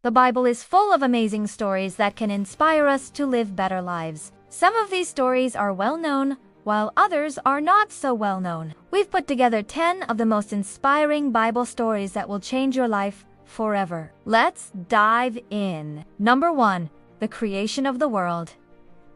The Bible is full of amazing stories that can inspire us to live better lives. Some of these stories are well known, while others are not so well known. We've put together 10 of the most inspiring Bible stories that will change your life forever. Let's dive in. Number 1. The creation of the world.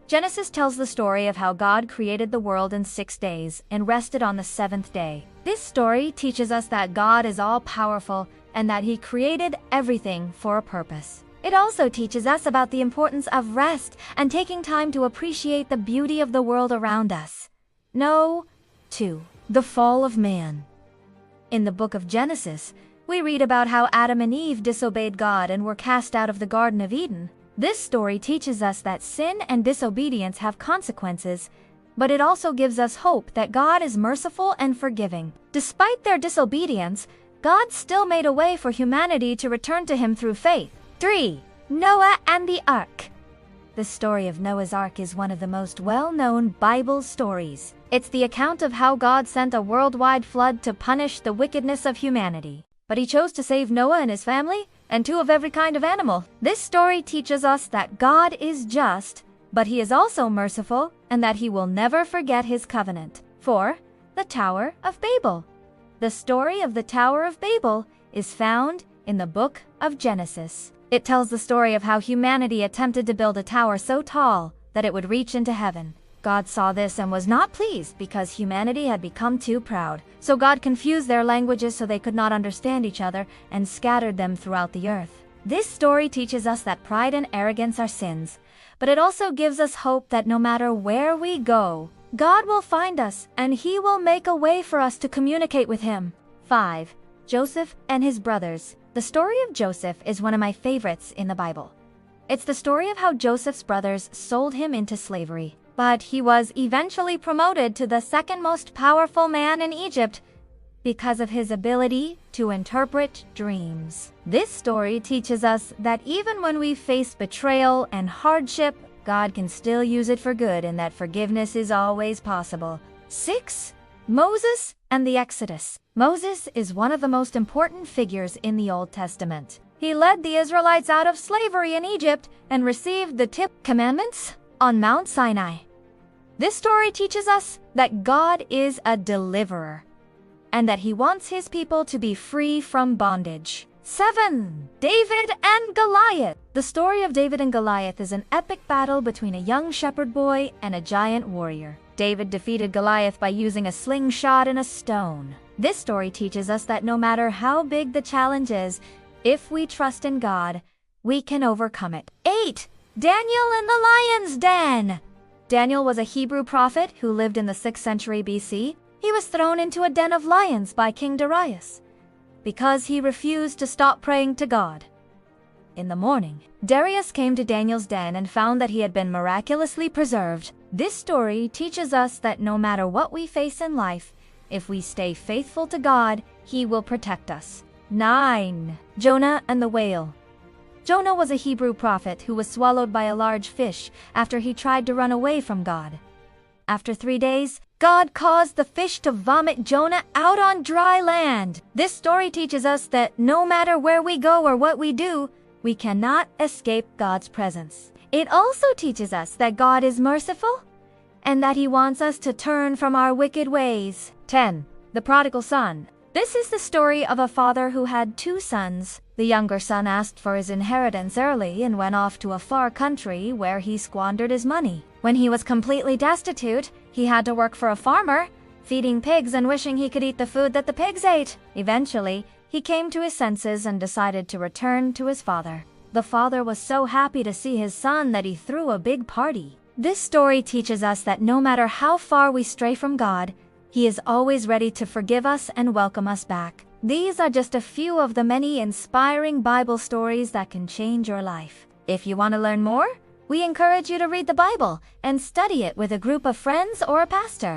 Genesis tells the story of how God created the world in 6 days and rested on the 7th day. This story teaches us that God is all-powerful and that He created everything for a purpose. It also teaches us about the importance of rest and taking time to appreciate the beauty of the world around us. No. 2. The fall of man. In the book of Genesis, we read about how Adam and Eve disobeyed God and were cast out of the Garden of Eden. This story teaches us that sin and disobedience have consequences, but it also gives us hope that God is merciful and forgiving. Despite their disobedience, God still made a way for humanity to return to Him through faith. 3. Noah and the Ark. The story of Noah's Ark is one of the most well-known Bible stories. It's the account of how God sent a worldwide flood to punish the wickedness of humanity. But He chose to save Noah and his family, and 2 of every kind of animal. This story teaches us that God is just, but He is also merciful, and that He will never forget His covenant. 4. The Tower of Babel. The story of the Tower of Babel is found in the book of Genesis. It tells the story of how humanity attempted to build a tower so tall that it would reach into heaven. God saw this and was not pleased because humanity had become too proud. So God confused their languages so they could not understand each other and scattered them throughout the earth. This story teaches us that pride and arrogance are sins, but it also gives us hope that no matter where we go, God will find us and He will make a way for us to communicate with Him. 5. Joseph and his brothers. The story of Joseph is one of my favorites in the Bible. It's the story of how Joseph's brothers sold him into slavery, but he was eventually promoted to the second most powerful man in Egypt because of his ability to interpret dreams. This story teaches us that even when we face betrayal and hardship, God can still use it for good and that forgiveness is always possible. 6. Moses and the Exodus. Moses is one of the most important figures in the Old Testament. He led the Israelites out of slavery in Egypt and received the 10 commandments on Mount Sinai. This story teaches us that God is a deliverer and that He wants His people to be free from bondage. 7. David and Goliath. The story of David and Goliath is an epic battle between a young shepherd boy and a giant warrior. David defeated Goliath by using a slingshot and a stone. This story teaches us that no matter how big the challenge is, if we trust in God, we can overcome it. 8. Daniel in the lion's den. Daniel was a Hebrew prophet who lived in the 6th century BC. He was thrown into a den of lions by King Darius because he refused to stop praying to God. In the morning, Darius came to Daniel's den and found that he had been miraculously preserved. This story teaches us that no matter what we face in life, if we stay faithful to God, He will protect us. 9. Jonah and the whale. Jonah was a Hebrew prophet who was swallowed by a large fish after he tried to run away from God. After 3 days, God caused the fish to vomit Jonah out on dry land. This story teaches us that no matter where we go or what we do, we cannot escape God's presence. It also teaches us that God is merciful and that He wants us to turn from our wicked ways. 10. The prodigal son. This is the story of a father who had 2 sons. The younger son asked for his inheritance early and went off to a far country where he squandered his money. When he was completely destitute, he had to work for a farmer, feeding pigs and wishing he could eat the food that the pigs ate. Eventually, he came to his senses and decided to return to his father. The father was so happy to see his son that he threw a big party. This story teaches us that no matter how far we stray from God, He is always ready to forgive us and welcome us back. These are just a few of the many inspiring Bible stories that can change your life. If you want to learn more, we encourage you to read the Bible and study it with a group of friends or a pastor.